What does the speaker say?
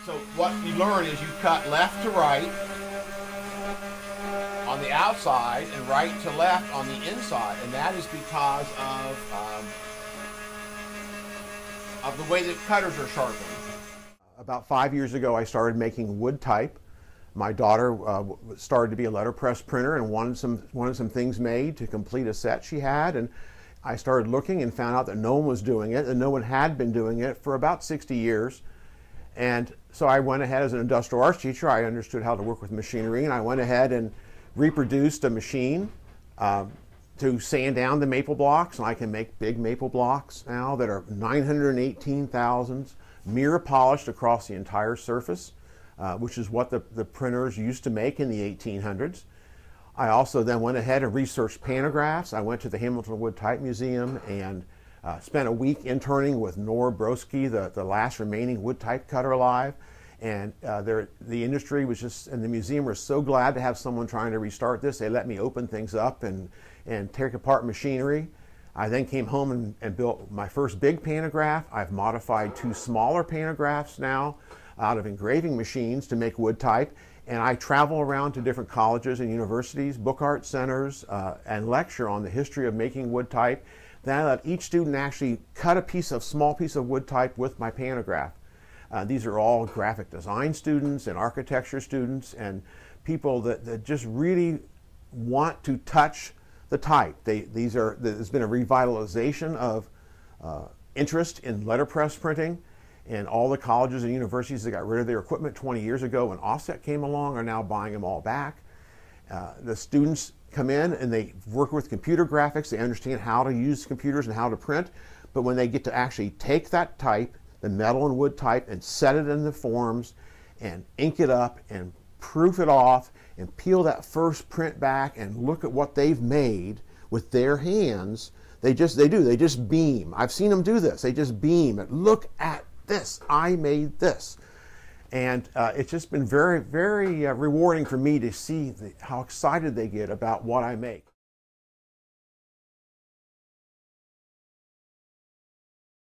So what you learn is you cut left to right on the outside and right to left on the inside, and that is because of the way that cutters are sharpened. About 5 years ago, I started making wood type. My daughter started to be a letterpress printer and wanted some things made to complete a set she had, and I started looking and found out that no one was doing it, and no one had been doing it for about 60 years. And so I went ahead, as an industrial arts teacher, I understood how to work with machinery, and I went ahead and reproduced a machine to sand down the maple blocks, and I can make big maple blocks now that are 918 thousandths, mirror polished across the entire surface, which is what the printers used to make in the 1800s. I also then went ahead and researched pantographs. I went to the Hamilton Wood Type Museum and spent a week interning with Nora Broski, the last remaining wood type cutter alive. And the industry was just, and the museum was so glad to have someone trying to restart this. They let me open things up and take apart machinery. I then came home and built my first big pantograph. I've modified 2 smaller pantographs now out of engraving machines to make wood type. And I travel around to different colleges and universities, book art centers, and lecture on the history of making wood type. Then I let each student actually cut a small piece of wood type with my pantograph. These are all graphic design students and architecture students and people that just really want to touch the type. There's been a revitalization of interest in letterpress printing, and all the colleges and universities that got rid of their equipment 20 years ago when offset came along are now buying them all back. The students come in and they work with computer graphics. They understand how to use computers and how to print, but when they get to actually take that type, the metal and wood type, and set it in the forms and ink it up and proof it off and peel that first print back and look at what they've made with their hands, they just beam. I've seen them do this. They just beam and look at this. I made this. And it's just been very, very rewarding for me to see how excited they get about what I make.